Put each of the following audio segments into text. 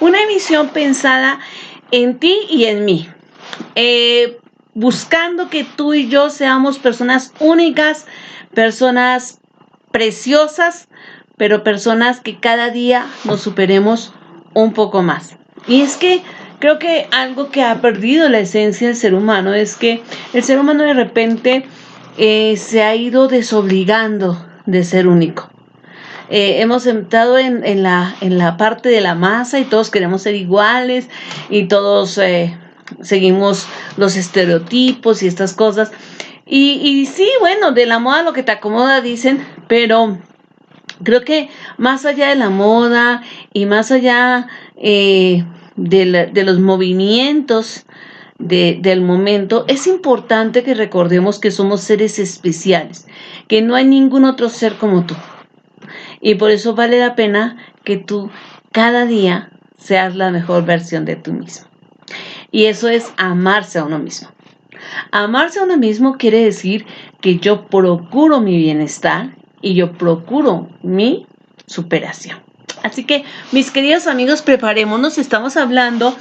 Una emisión pensada en ti y en mí, buscando que tú y yo seamos personas únicas, personas preciosas, pero personas que cada día nos superemos un poco más. Y es que creo que algo que ha perdido la esencia del ser humano es que el ser humano de repente se ha ido desobligando de ser único. Hemos entrado en la parte de la masa y todos queremos ser iguales y todos seguimos los estereotipos y estas cosas. Y sí, bueno, de la moda lo que te acomoda dicen, pero creo que más allá de la moda y más allá de los movimientos del momento, es importante que recordemos que somos seres especiales, que no hay ningún otro ser como tú. Y por eso vale la pena que tú cada día seas la mejor versión de tú mismo. Y eso es amarse a uno mismo. Amarse a uno mismo quiere decir que yo procuro mi bienestar y yo procuro mi superación. Así que, mis queridos amigos, preparémonos. Estamos hablando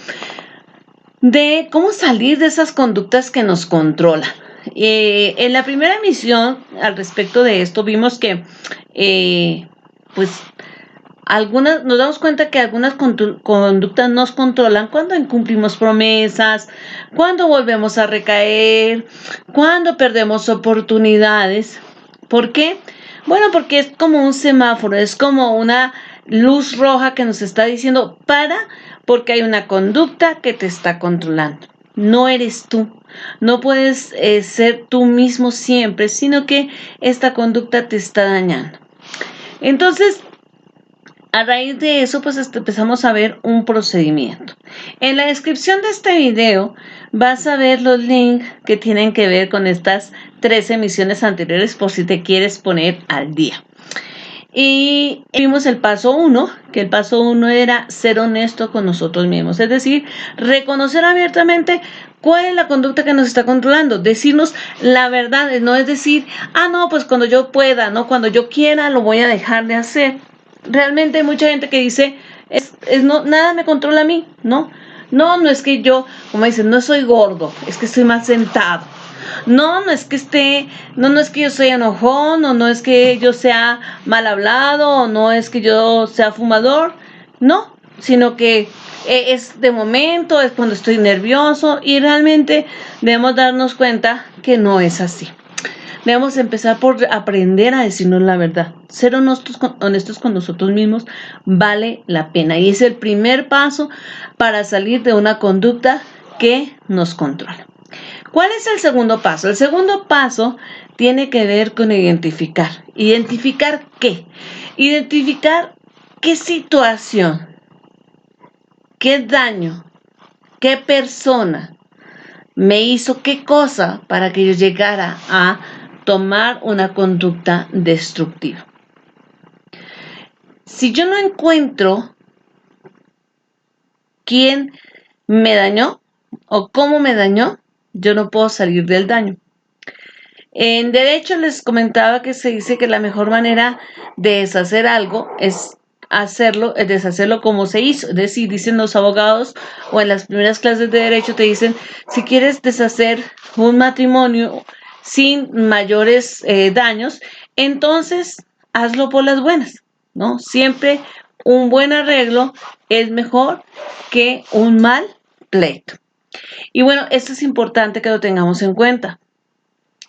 de cómo salir de esas conductas que nos controlan. En la primera emisión, al respecto de esto, vimos que pues nos damos cuenta que algunas conductas nos controlan cuando incumplimos promesas, cuando volvemos a recaer, cuando perdemos oportunidades. ¿Por qué? Bueno, porque es como un semáforo, es como una luz roja que nos está diciendo para, porque hay una conducta que te está controlando. No eres tú. No puedes ser tú mismo siempre, sino que esta conducta te está dañando. Entonces, a raíz de eso, pues empezamos a ver un procedimiento. En la descripción de este video vas a ver los links que tienen que ver con estas 3 emisiones anteriores por si te quieres poner al día. Y vimos el paso 1, que el paso 1 era ser honesto con nosotros mismos, es decir, reconocer abiertamente cuál es la conducta que nos está controlando, decirnos la verdad, no es decir, no, pues cuando yo pueda, no, cuando yo quiera lo voy a dejar de hacer. Realmente hay mucha gente que dice, no, nada me controla a mí, ¿no? No es que yo, como dicen, no soy gordo, es que estoy más sentado. No es que no es que yo sea enojón, o no es que yo sea mal hablado, o no es que yo sea fumador, no, sino que es de momento, es cuando estoy nervioso y realmente debemos darnos cuenta que no es así. Debemos empezar por aprender a decirnos la verdad. Ser honestos con nosotros mismos vale la pena y es el primer paso para salir de una conducta que nos controla. ¿Cuál es el segundo paso? El segundo paso tiene que ver con identificar. ¿Identificar qué? Identificar qué situación, qué daño, qué persona me hizo qué cosa para que yo llegara a tomar una conducta destructiva. Si yo no encuentro quién me dañó o cómo me dañó, yo no puedo salir del daño. En derecho les comentaba que se dice que la mejor manera de deshacer algo es deshacerlo como se hizo. Es decir, dicen los abogados o en las primeras clases de derecho te dicen, si quieres deshacer un matrimonio sin mayores daños, entonces hazlo por las buenas, ¿no? Siempre un buen arreglo es mejor que un mal pleito. Y bueno, esto es importante que lo tengamos en cuenta,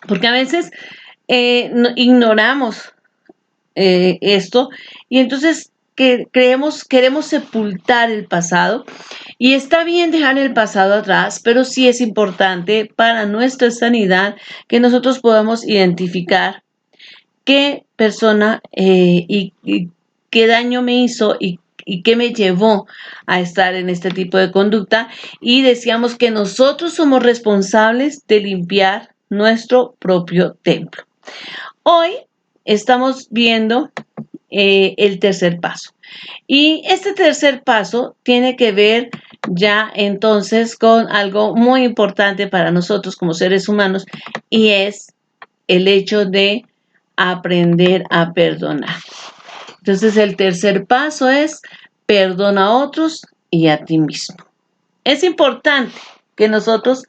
porque a veces ignoramos esto y entonces queremos sepultar el pasado y está bien dejar el pasado atrás, pero sí es importante para nuestra sanidad que nosotros podamos identificar qué persona y qué daño me hizo y qué me llevó a estar en este tipo de conducta. Y decíamos que nosotros somos responsables de limpiar nuestro propio templo. Hoy estamos viendo el tercer paso. Y este tercer paso tiene que ver ya entonces con algo muy importante para nosotros como seres humanos y es el hecho de aprender a perdonar. Entonces el tercer paso es perdona a otros y a ti mismo. Es importante que nosotros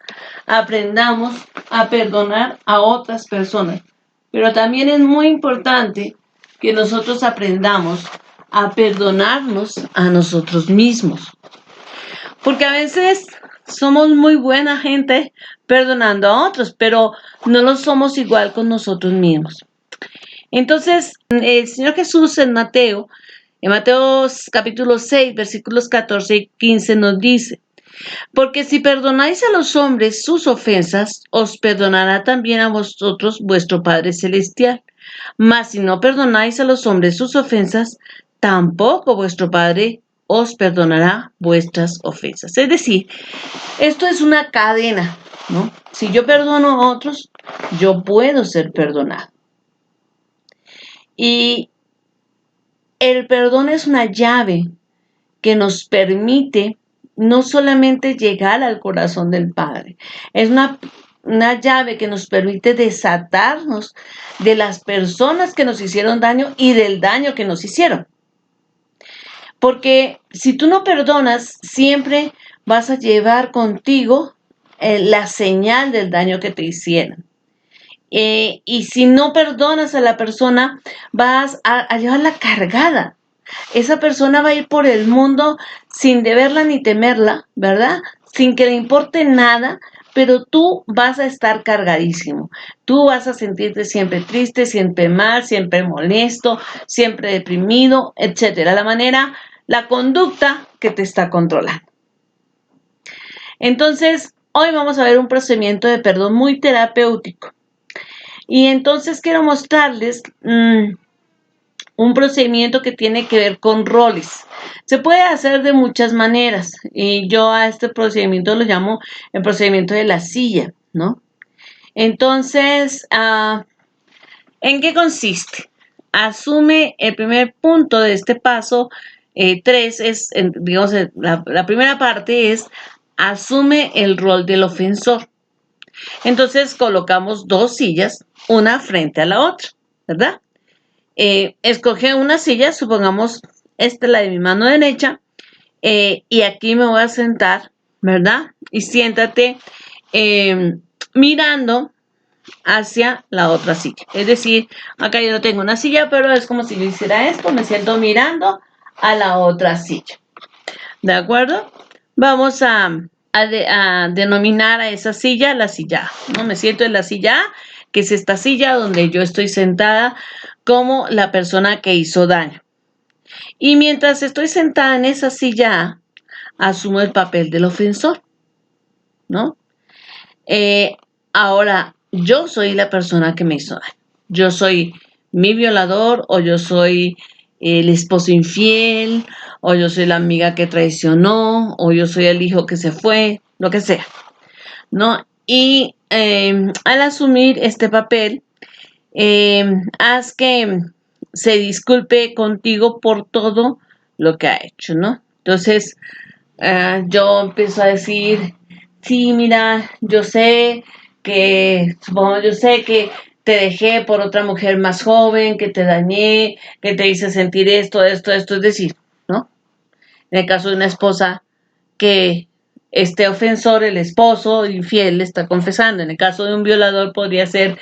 aprendamos a perdonar a otras personas, pero también es muy importante que nosotros aprendamos a perdonarnos a nosotros mismos, porque a veces somos muy buena gente perdonando a otros, pero no lo somos igual con nosotros mismos. Entonces, el Señor Jesús en Mateo capítulo 6, versículos 14 y 15 nos dice: porque si perdonáis a los hombres sus ofensas, os perdonará también a vosotros vuestro Padre Celestial. Mas si no perdonáis a los hombres sus ofensas, tampoco vuestro Padre os perdonará vuestras ofensas. Es decir, esto es una cadena, ¿no? Si yo perdono a otros, yo puedo ser perdonado. Y el perdón es una llave que nos permite no solamente llegar al corazón del Padre, es una llave que nos permite desatarnos de las personas que nos hicieron daño y del daño que nos hicieron. Porque si tú no perdonas, siempre vas a llevar contigo la señal del daño que te hicieron. Y si no perdonas a la persona, vas a llevarla cargada. Esa persona va a ir por el mundo sin deberla ni temerla, ¿verdad? Sin que le importe nada, pero tú vas a estar cargadísimo. Tú vas a sentirte siempre triste, siempre mal, siempre molesto, siempre deprimido, etcétera. La conducta que te está controlando. Entonces, hoy vamos a ver un procedimiento de perdón muy terapéutico. Y entonces quiero mostrarles un procedimiento que tiene que ver con roles. Se puede hacer de muchas maneras y yo a este procedimiento lo llamo el procedimiento de la silla, ¿no? Entonces, ¿en qué consiste? Asume el primer punto de este paso 3 es, digamos, la primera parte es asume el rol del ofensor. Entonces colocamos dos sillas, una frente a la otra, ¿verdad? Escoge una silla, supongamos esta es la de mi mano derecha, y aquí me voy a sentar, ¿verdad? Y siéntate mirando hacia la otra silla. Es decir, acá yo no tengo una silla, pero es como si yo hiciera esto, me siento mirando a la otra silla. ¿De acuerdo? Vamos a denominar a esa silla la silla A, ¿no? Me siento en la silla A, que es esta silla donde yo estoy sentada como la persona que hizo daño. Y mientras estoy sentada en esa silla A, asumo el papel del ofensor, ¿no? Ahora, yo soy la persona que me hizo daño. Yo soy mi violador, o yo soy el esposo infiel, o yo soy la amiga que traicionó, o yo soy el hijo que se fue, lo que sea, ¿no? Y al asumir este papel, haz que se disculpe contigo por todo lo que ha hecho, ¿no? Entonces, yo empiezo a decir, sí, mira, yo sé que te dejé por otra mujer más joven, que te dañé, que te hice sentir esto, es decir, ¿no? En el caso de una esposa que este ofensor, el esposo infiel, le está confesando. En el caso de un violador podría ser,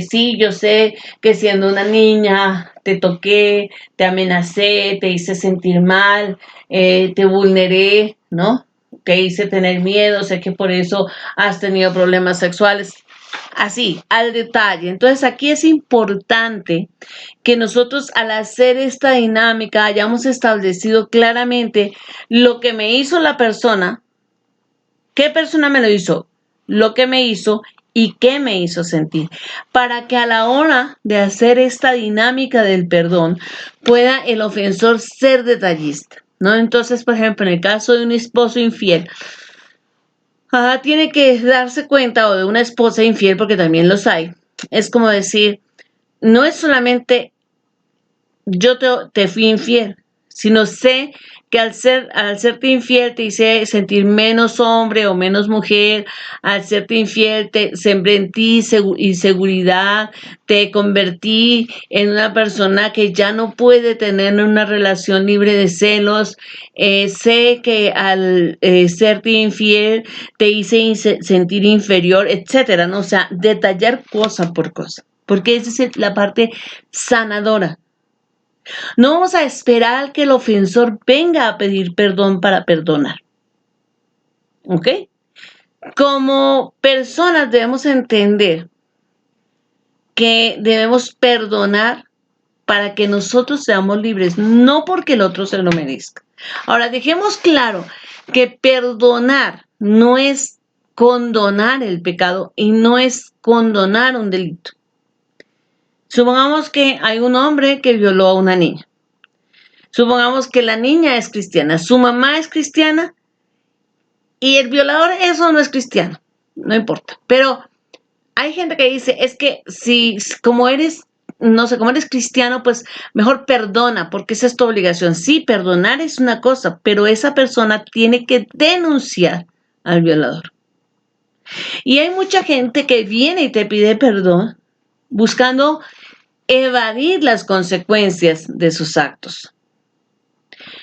sí, yo sé que siendo una niña te toqué, te amenacé, te hice sentir mal, te vulneré, ¿no? Te hice tener miedo, sé que por eso has tenido problemas sexuales. Así, al detalle. Entonces aquí es importante que nosotros al hacer esta dinámica hayamos establecido claramente lo que me hizo la persona, qué persona me lo hizo, lo que me hizo y qué me hizo sentir, para que a la hora de hacer esta dinámica del perdón pueda el ofensor ser detallista, ¿no? Entonces, por ejemplo, en el caso de un esposo infiel, tiene que darse cuenta, o de una esposa infiel, porque también los hay, es como decir, no es solamente yo te fui infiel, sino sé que al serte infiel te hice sentir menos hombre o menos mujer, al serte infiel te sembré en ti inseguridad, te convertí en una persona que ya no puede tener una relación libre de celos. Sé que al serte infiel te hice sentir inferior, etcétera, ¿no? O sea, detallar cosa por cosa, porque esa es la parte sanadora. No vamos a esperar que el ofensor venga a pedir perdón para perdonar. ¿Ok? Como personas debemos entender que debemos perdonar para que nosotros seamos libres, no porque el otro se lo merezca. Ahora, dejemos claro que perdonar no es condonar el pecado y no es condonar un delito. Supongamos que hay un hombre que violó a una niña. Supongamos que la niña es cristiana, su mamá es cristiana y el violador, eso no es cristiano, no importa. Pero hay gente que dice, es que si como eres, no sé, como eres cristiano, pues mejor perdona, porque esa es tu obligación. Sí, perdonar es una cosa, pero esa persona tiene que denunciar al violador. Y hay mucha gente que viene y te pide perdón buscando evadir las consecuencias de sus actos.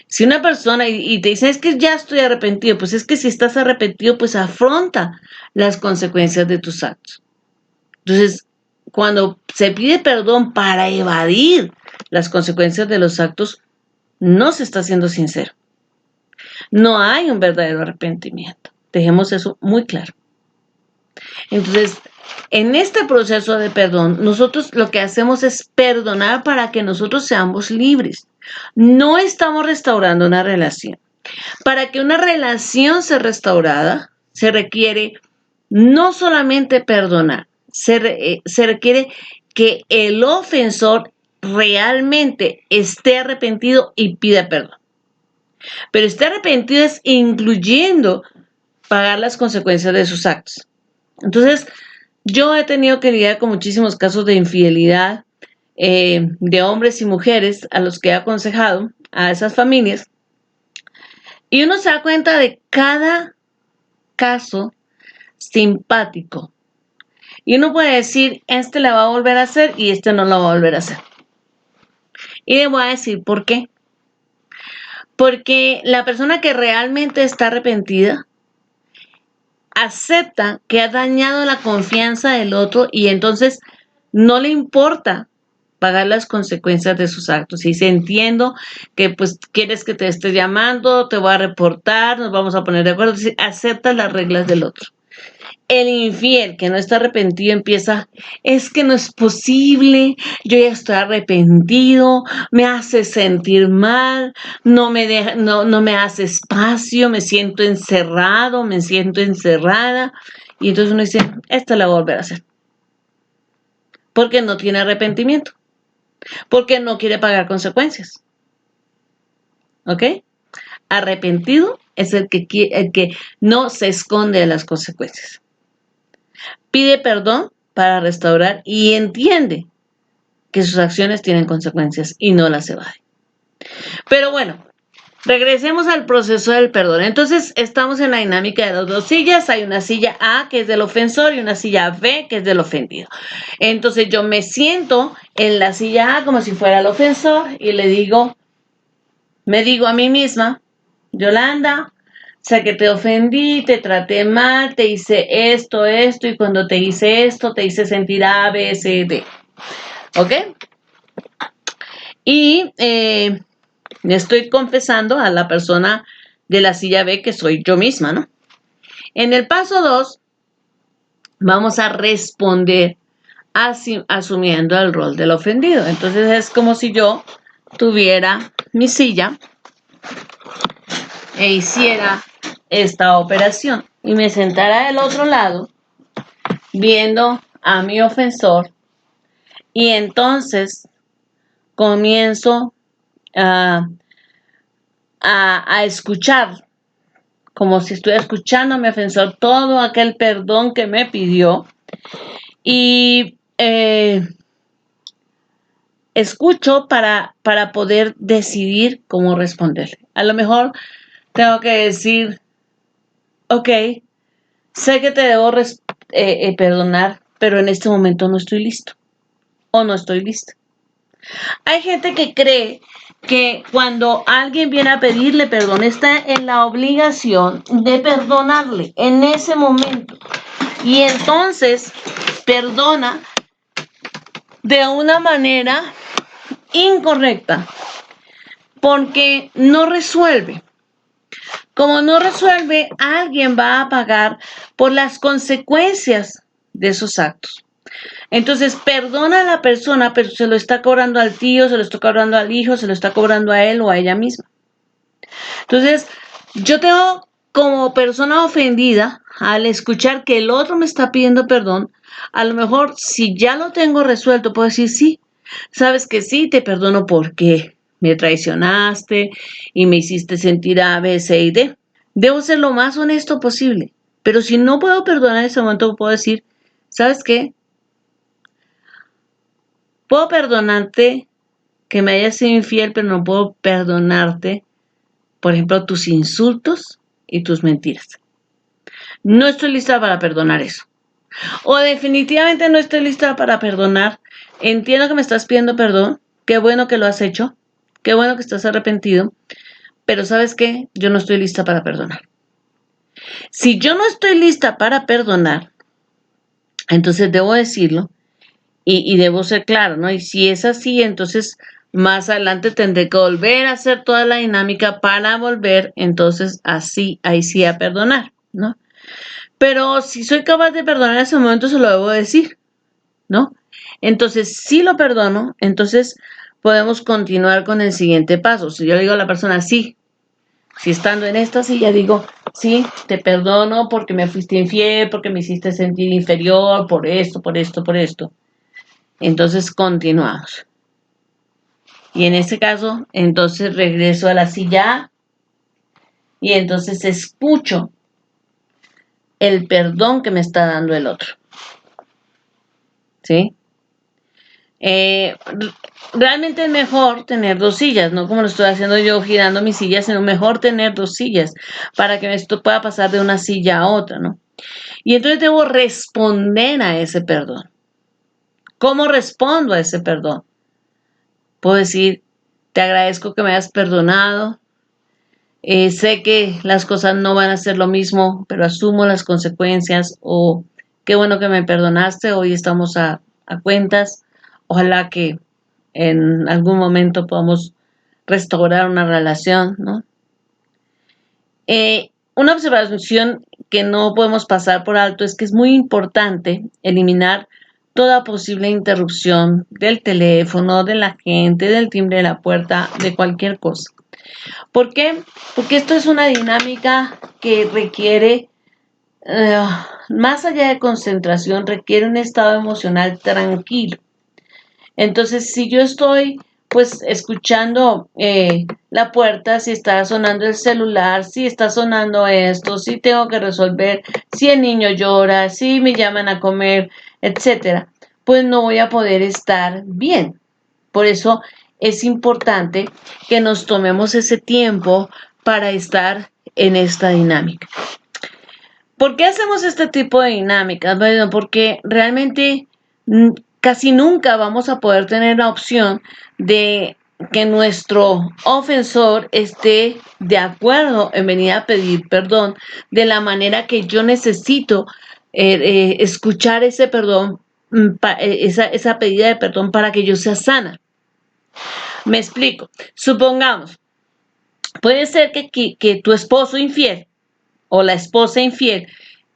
Si una persona y te dice, es que ya estoy arrepentido, pues es que si estás arrepentido, pues afronta las consecuencias de tus actos. Entonces, cuando se pide perdón para evadir las consecuencias de los actos, no se está siendo sincero. No hay un verdadero arrepentimiento. Dejemos eso muy claro. Entonces, en este proceso de perdón, nosotros lo que hacemos es perdonar para que nosotros seamos libres. No estamos restaurando una relación. Para que una relación sea restaurada, se requiere no solamente perdonar, se requiere que el ofensor realmente esté arrepentido y pida perdón. Pero esté arrepentido es incluyendo pagar las consecuencias de sus actos. Entonces, yo he tenido que lidiar con muchísimos casos de infidelidad de hombres y mujeres a los que he aconsejado a esas familias. Y uno se da cuenta de cada caso simpático. Y uno puede decir, este la va a volver a hacer y este no la va a volver a hacer. Y le voy a decir por qué. Porque la persona que realmente está arrepentida acepta que ha dañado la confianza del otro y entonces no le importa pagar las consecuencias de sus actos. Y dice, entiendo que pues quieres que te esté llamando, te voy a reportar, nos vamos a poner de acuerdo. Dice, acepta las reglas del otro. El infiel que no está arrepentido empieza, es que no es posible, yo ya estoy arrepentido, me hace sentir mal, no me hace espacio, me siento encerrado, me siento encerrada. Y entonces uno dice, esta la voy a volver a hacer. Porque no tiene arrepentimiento, porque no quiere pagar consecuencias. ¿Ok? Arrepentido es el que no se esconde de las consecuencias. Pide perdón para restaurar y entiende que sus acciones tienen consecuencias y no las evade. Pero bueno, regresemos al proceso del perdón. Entonces, estamos en la dinámica de las dos sillas. Hay una silla A, que es del ofensor, y una silla B, que es del ofendido. Entonces, yo me siento en la silla A como si fuera el ofensor y me digo a mí misma, Yolanda, sé que te ofendí, te traté mal, te hice esto, y cuando te hice esto, te hice sentir A, B, C, D. ¿Ok? Y le estoy confesando a la persona de la silla B que soy yo misma, ¿no? En el paso 2, vamos a responder asumiendo el rol del ofendido. Entonces es como si yo tuviera mi silla e hiciera esta operación y me sentara del otro lado viendo a mi ofensor y entonces comienzo a escuchar, como si estuviera escuchando a mi ofensor todo aquel perdón que me pidió y escucho para poder decidir cómo responderle. A lo mejor tengo que decir, ok, sé que te debo perdonar, pero en este momento no estoy listo o no estoy lista. Hay gente que cree que cuando alguien viene a pedirle perdón está en la obligación de perdonarle en ese momento. Y entonces perdona de una manera incorrecta porque no resuelve. Como no resuelve, alguien va a pagar por las consecuencias de esos actos. Entonces, perdona a la persona, pero se lo está cobrando al tío, se lo está cobrando al hijo, se lo está cobrando a él o a ella misma. Entonces, yo tengo como persona ofendida, al escuchar que el otro me está pidiendo perdón, a lo mejor si ya lo tengo resuelto, puedo decir sí, sabes que sí, te perdono porque me traicionaste y me hiciste sentir A, B, C y D. Debo ser lo más honesto posible, pero si no puedo perdonar en ese momento, puedo decir, ¿sabes qué? Puedo perdonarte que me hayas sido infiel, pero no puedo perdonarte, por ejemplo, tus insultos y tus mentiras. No estoy lista para perdonar eso. O definitivamente no estoy lista para perdonar. Entiendo que me estás pidiendo perdón. Qué bueno que lo has hecho. Qué bueno que estás arrepentido. Pero ¿sabes qué? Yo no estoy lista para perdonar. Si yo no estoy lista para perdonar, entonces debo decirlo y debo ser claro, ¿no? Y si es así, entonces más adelante tendré que volver a hacer toda la dinámica para volver, entonces así, ahí sí a perdonar, ¿no? Pero si soy capaz de perdonar en ese momento, se lo debo decir, ¿no? Entonces, si lo perdono, entonces podemos continuar con el siguiente paso. Si yo le digo a la persona, sí, si estando en esta silla digo, sí, te perdono porque me fuiste infiel, porque me hiciste sentir inferior, por esto, por esto, por esto. Entonces continuamos. Y en este caso, entonces regreso a la silla y entonces escucho el perdón que me está dando el otro. ¿Sí? Eh, realmente es mejor tener dos sillas, no como lo estoy haciendo yo girando mis sillas, sino mejor tener dos sillas para que esto pueda pasar de una silla a otra, ¿no? Y entonces debo responder a ese perdón. ¿Cómo respondo a ese perdón? Puedo decir, te agradezco que me hayas perdonado. Sé que las cosas no van a ser lo mismo, pero asumo las consecuencias. O qué bueno que me perdonaste, hoy estamos a cuentas. Ojalá que en algún momento podamos restaurar una relación, ¿no? Una observación que no podemos pasar por alto es que es muy importante eliminar toda posible interrupción del teléfono, de la gente, del timbre de la puerta, de cualquier cosa. ¿Por qué? Porque esto es una dinámica que requiere, más allá de concentración, requiere un estado emocional tranquilo. Entonces, si yo estoy pues escuchando la puerta, si está sonando el celular, si está sonando esto, si tengo que resolver, si el niño llora, si me llaman a comer, etcétera, pues no voy a poder estar bien. Por eso es importante que nos tomemos ese tiempo para estar en esta dinámica. ¿Por qué hacemos este tipo de dinámicas? Bueno, porque realmente casi nunca vamos a poder tener la opción de que nuestro ofensor esté de acuerdo en venir a pedir perdón de la manera que yo necesito escuchar ese perdón, esa pedida de perdón para que yo sea sana. Me explico. Supongamos, puede ser que tu esposo infiel o la esposa infiel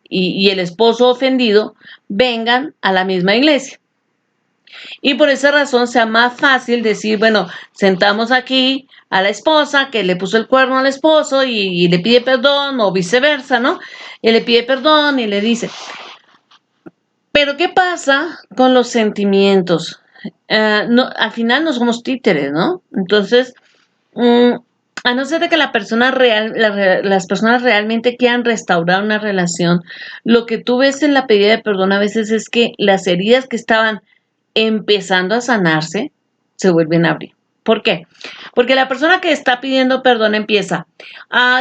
y el esposo ofendido vengan a la misma iglesia. Y por esa razón sea más fácil decir, bueno, sentamos aquí a la esposa que le puso el cuerno al esposo y le pide perdón o viceversa, ¿no? Y le pide perdón y le dice, pero ¿qué pasa con los sentimientos? No, al final no somos títeres, ¿no? Entonces, a no ser de que las personas realmente quieran restaurar una relación, lo que tú ves en la pedida de perdón a veces es que las heridas que estaban empezando a sanarse se vuelven a abrir. ¿Por qué? Porque la persona que está pidiendo perdón empieza,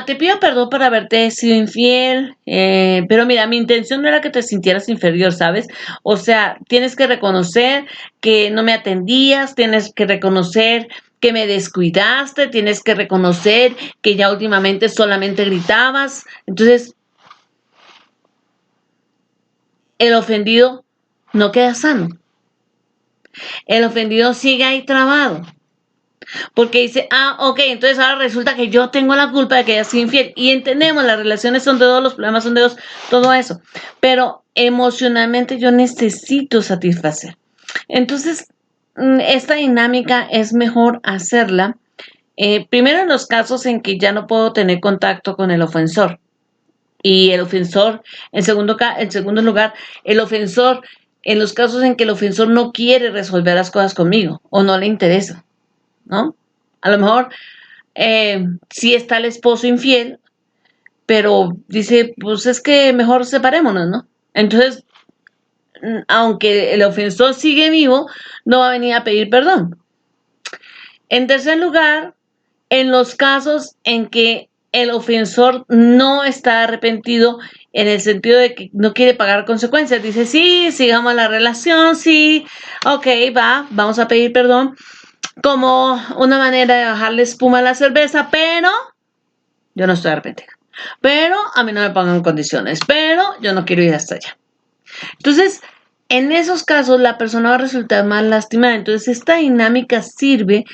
te pido perdón por haberte sido infiel, pero mira, mi intención no era que te sintieras inferior, ¿sabes? O sea, tienes que reconocer que no me atendías, tienes que reconocer que me descuidaste, tienes que reconocer que ya últimamente solamente gritabas. Entonces, el ofendido no queda sano. El ofendido sigue ahí trabado. Porque dice, ok, entonces ahora resulta que yo tengo la culpa de que ella sea infiel. Y entendemos, las relaciones son de dos, los problemas son de dos, todo eso. Pero emocionalmente yo necesito satisfacer. Entonces, esta dinámica es mejor hacerla. Primero en los casos en que ya no puedo tener contacto con el ofensor. Y el ofensor, en segundo lugar, el ofensor, en los casos en que el ofensor no quiere resolver las cosas conmigo o no le interesa, ¿no? A lo mejor sí está el esposo infiel, pero dice, pues es que mejor separémonos, ¿no? Entonces, aunque el ofensor sigue vivo, no va a venir a pedir perdón. En tercer lugar, en los casos en que el ofensor no está arrepentido en el sentido de que no quiere pagar consecuencias, dice, sí, sigamos la relación, sí, ok, vamos a pedir perdón, como una manera de bajarle espuma a la cerveza, pero yo no estoy arrepentida. Pero a mí no me pongan condiciones, pero yo no quiero ir hasta allá. Entonces, en esos casos la persona va a resultar más lastimada. Entonces, esta dinámica sirve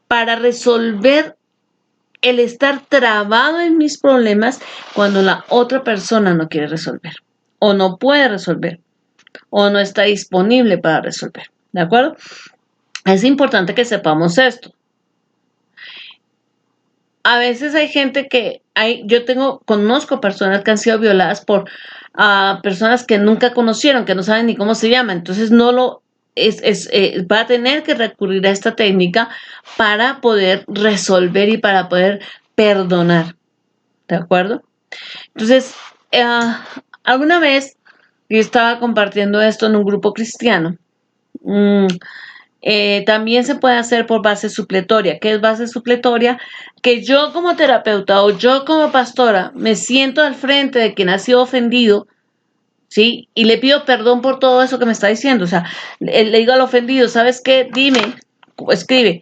para resolver el estar trabado en mis problemas cuando la otra persona no quiere resolver, o no puede resolver, o no está disponible para resolver. ¿De acuerdo? Es importante que sepamos esto. A veces hay gente conozco personas que han sido violadas por personas que nunca conocieron, que no saben ni cómo se llama, entonces va a tener que recurrir a esta técnica para poder resolver y para poder perdonar, ¿de acuerdo? Entonces, alguna vez yo estaba compartiendo esto en un grupo cristiano. Mm, también se puede hacer por base supletoria. ¿Qué es base supletoria? Que yo como terapeuta o yo como pastora me siento al frente de quien ha sido ofendido, ¿sí? Y le pido perdón por todo eso que me está diciendo. O sea, le digo al ofendido, ¿sabes qué? Dime, escribe.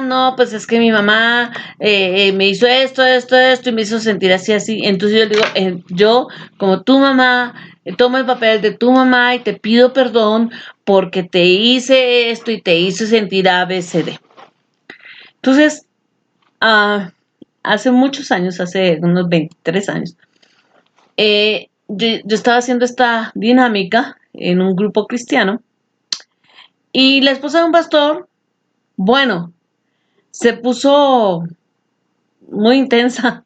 No, pues es que mi mamá me hizo esto y me hizo sentir así, así. Entonces yo digo, yo como tu mamá, tomo el papel de tu mamá y te pido perdón porque te hice esto y te hice sentir A, B, C, D. Entonces, hace muchos años, hace unos 23 años, yo estaba haciendo esta dinámica en un grupo cristiano y la esposa de un pastor, bueno, se puso muy intensa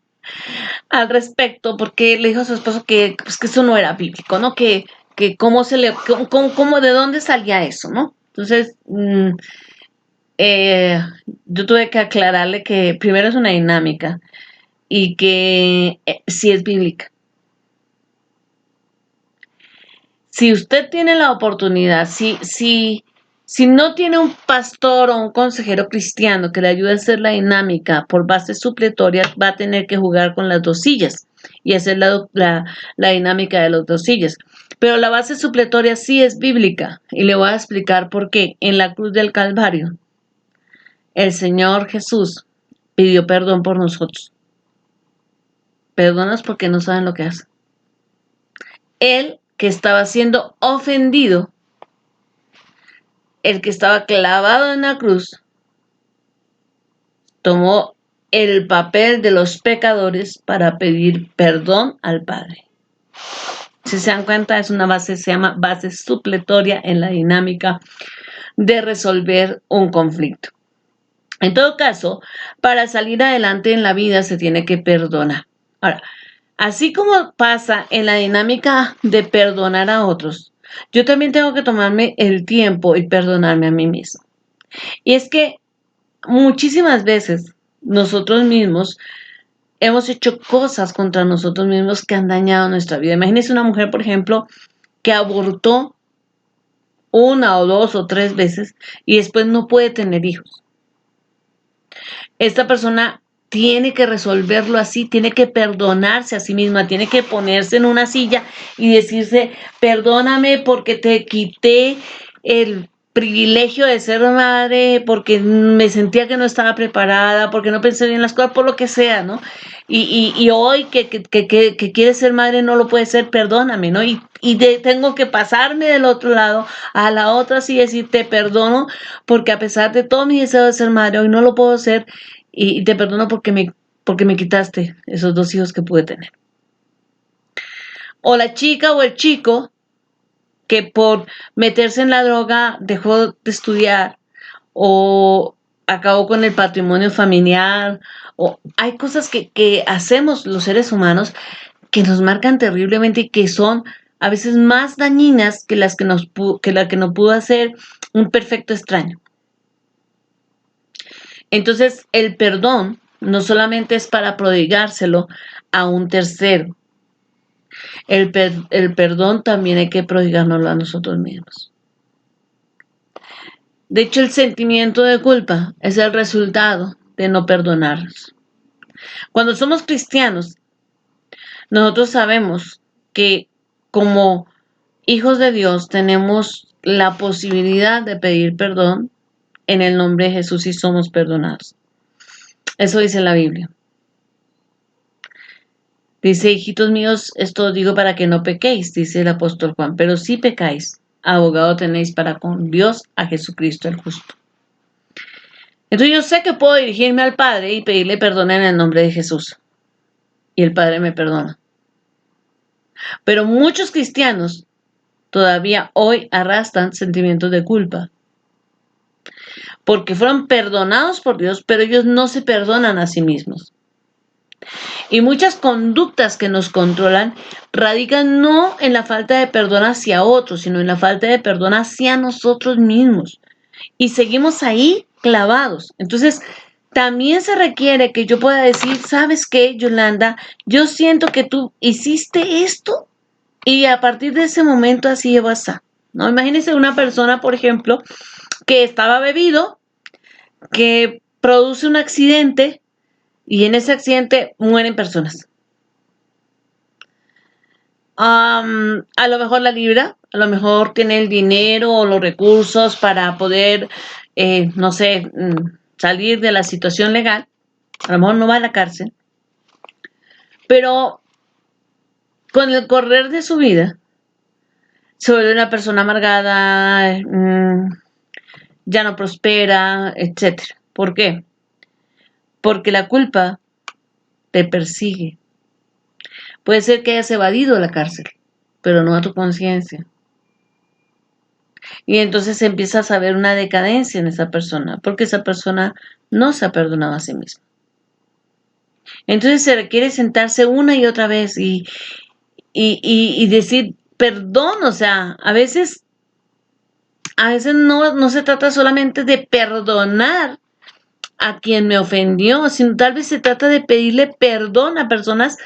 al respecto porque le dijo a su esposo que, pues, que eso no era bíblico, ¿no? Que cómo, de dónde salía eso, ¿no? Entonces, eh, yo tuve que aclararle que primero es una dinámica y que sí es bíblica. Si usted tiene la oportunidad, si no tiene un pastor o un consejero cristiano que le ayude a hacer la dinámica por base supletoria, va a tener que jugar con las dos sillas y hacer la dinámica de las dos sillas. Pero la base supletoria sí es bíblica y le voy a explicar por qué. En la cruz del Calvario, el Señor Jesús pidió perdón por nosotros. Perdónanos porque no saben lo que hacen. Él que estaba siendo ofendido, el que estaba clavado en la cruz, tomó el papel de los pecadores para pedir perdón al Padre. Si se dan cuenta, es una base, se llama base supletoria en la dinámica de resolver un conflicto. En todo caso, para salir adelante en la vida se tiene que perdonar. Ahora, así como pasa en la dinámica de perdonar a otros, yo también tengo que tomarme el tiempo y perdonarme a mí mismo. Y es que muchísimas veces nosotros mismos hemos hecho cosas contra nosotros mismos que han dañado nuestra vida. Imagínese una mujer, por ejemplo, que abortó una o dos o tres veces y después no puede tener hijos. Esta persona tiene que resolverlo así, tiene que perdonarse a sí misma, tiene que ponerse en una silla y decirse, perdóname porque te quité el privilegio de ser madre, porque me sentía que no estaba preparada, porque no pensé bien las cosas, por lo que sea, ¿no? Y hoy que quiere ser madre no lo puede ser, perdóname, ¿no? Tengo que pasarme del otro lado a la otra silla y decir, te perdono, porque a pesar de todo mi deseo de ser madre, hoy no lo puedo ser y te perdono porque me quitaste esos dos hijos que pude tener. O la chica o el chico que por meterse en la droga dejó de estudiar o acabó con el patrimonio familiar, o hay cosas que hacemos los seres humanos que nos marcan terriblemente y que son a veces más dañinas que las que la que nos pudo hacer un perfecto extraño. Entonces, el perdón no solamente es para prodigárselo a un tercero. El perdón también hay que prodigárnoslo a nosotros mismos. De hecho, el sentimiento de culpa es el resultado de no perdonarnos. Cuando somos cristianos, nosotros sabemos que como hijos de Dios tenemos la posibilidad de pedir perdón en el nombre de Jesús y somos perdonados. Eso dice la Biblia. Dice, hijitos míos, esto os digo para que no pequéis, dice el apóstol Juan, pero si pecáis, abogado tenéis para con Dios a Jesucristo el justo. Entonces yo sé que puedo dirigirme al Padre y pedirle perdón en el nombre de Jesús. Y el Padre me perdona. Pero muchos cristianos todavía hoy arrastran sentimientos de culpa. Porque fueron perdonados por Dios, pero ellos no se perdonan a sí mismos. Y muchas conductas que nos controlan radican no en la falta de perdón hacia otros, sino en la falta de perdón hacia nosotros mismos. Y seguimos ahí clavados. Entonces, también se requiere que yo pueda decir, ¿sabes qué, Yolanda? Yo siento que tú hiciste esto y a partir de ese momento así vas a. ¿No? Imagínense una persona, por ejemplo, que estaba bebido, que produce un accidente y en ese accidente mueren personas. A lo mejor la libra, a lo mejor tiene el dinero o los recursos para poder, no sé, salir de la situación legal. A lo mejor no va a la cárcel. Pero con el correr de su vida, se vuelve una persona amargada, ya no prospera, etcétera. ¿Por qué? Porque la culpa te persigue. Puede ser que hayas evadido la cárcel, pero no a tu conciencia. Y entonces empiezas a ver una decadencia en esa persona, porque esa persona no se ha perdonado a sí misma. Entonces se requiere sentarse una y otra vez y decir perdón, o sea, a veces no se trata solamente de perdonar a quien me ofendió, sino tal vez se trata de pedirle perdón a personas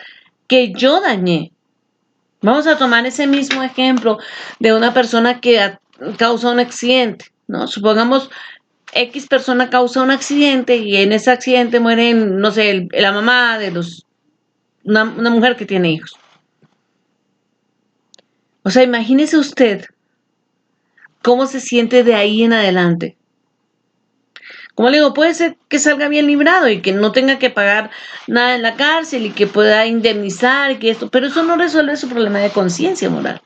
que yo dañé. Vamos a tomar ese mismo ejemplo de una persona que causa un accidente, ¿no? Supongamos X persona causa un accidente y en ese accidente mueren, no sé, la mamá de una mujer que tiene hijos. O sea, imagínese usted cómo se siente de ahí en adelante. Como le digo, puede ser que salga bien librado y que no tenga que pagar nada en la cárcel y que pueda indemnizar y que esto, pero eso no resuelve su problema de conciencia moral.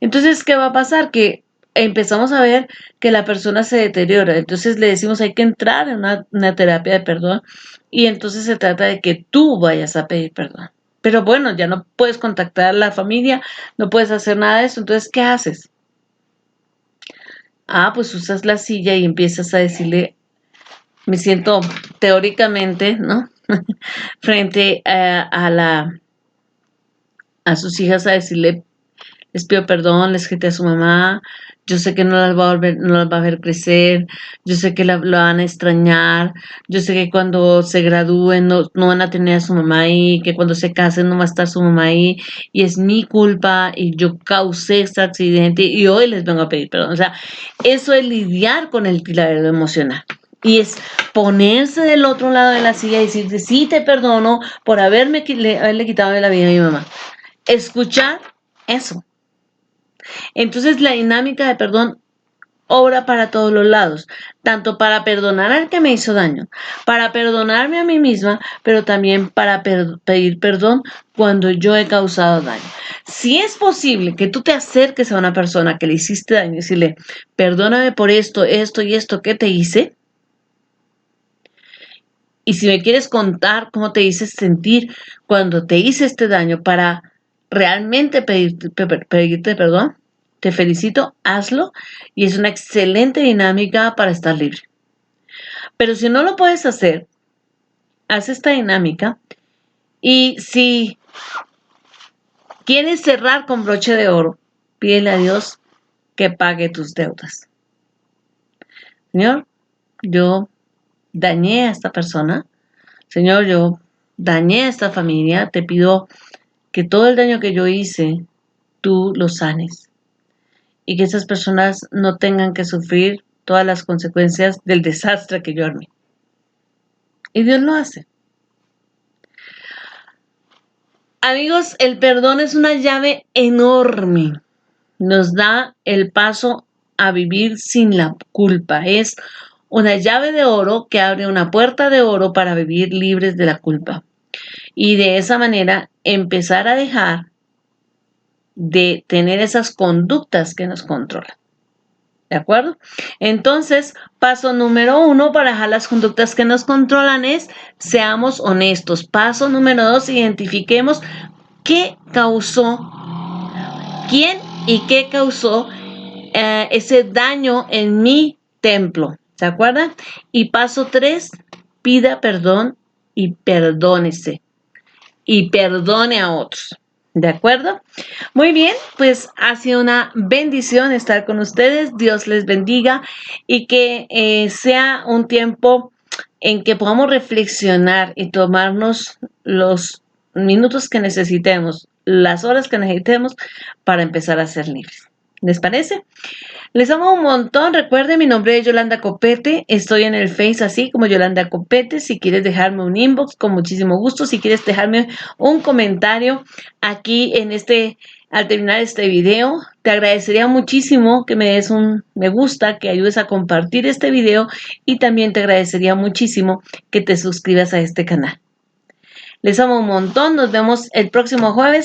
Entonces, ¿qué va a pasar? Que empezamos a ver que la persona se deteriora. Entonces le decimos hay que entrar en una terapia de perdón y entonces se trata de que tú vayas a pedir perdón. Pero bueno, ya no puedes contactar a la familia, no puedes hacer nada de eso. Entonces, ¿qué haces? Pues usas la silla y empiezas a decirle, me siento teóricamente, ¿no? Frente a sus hijas a decirle, les pido perdón, les grité a su mamá, yo sé que no las va a ver crecer, yo sé que la van a extrañar, yo sé que cuando se gradúen no van a tener a su mamá ahí, que cuando se casen no va a estar su mamá ahí, y es mi culpa, y yo causé este accidente, y hoy les vengo a pedir perdón. O sea, eso es lidiar con el pilar emocional. Y es ponerse del otro lado de la silla y decirte, sí, te perdono por haberle quitado de la vida a mi mamá. Escuchar eso. Entonces la dinámica de perdón obra para todos los lados, tanto para perdonar al que me hizo daño, para perdonarme a mí misma, pero también para pedir perdón cuando yo he causado daño. Si es posible que tú te acerques a una persona que le hiciste daño y decirle, perdóname por esto, esto y esto que te hice, y si me quieres contar cómo te hice sentir cuando te hice este daño para realmente pedirte perdón, te felicito, hazlo y es una excelente dinámica para estar libre. Pero si no lo puedes hacer, haz esta dinámica y si quieres cerrar con broche de oro, pídele a Dios que pague tus deudas. Señor, yo dañé a esta persona. Señor, yo dañé a esta familia. Te pido que todo el daño que yo hice, tú lo sanes. Y que esas personas no tengan que sufrir todas las consecuencias del desastre que yo armé. Y Dios lo hace. Amigos, el perdón es una llave enorme. Nos da el paso a vivir sin la culpa. Es una llave de oro que abre una puerta de oro para vivir libres de la culpa. Y de esa manera empezar a dejar de tener esas conductas que nos controlan. ¿De acuerdo? Entonces, paso número 1 para dejar las conductas que nos controlan es seamos honestos. Paso número 2, identifiquemos qué causó, quién y qué causó ese daño en mi templo. ¿Se acuerdan? Y paso 3, pida perdón y perdónese. Y perdone a otros. ¿De acuerdo? Muy bien, pues ha sido una bendición estar con ustedes. Dios les bendiga y que sea un tiempo en que podamos reflexionar y tomarnos los minutos que necesitemos, las horas que necesitemos para empezar a ser libres. ¿Les parece? Les amo un montón. Recuerden, mi nombre es Yolanda Copete. Estoy en el Face así como Yolanda Copete. Si quieres dejarme un inbox, con muchísimo gusto. Si quieres dejarme un comentario aquí al terminar este video, te agradecería muchísimo que me des un me gusta, que ayudes a compartir este video y también te agradecería muchísimo que te suscribas a este canal. Les amo un montón. Nos vemos el próximo jueves.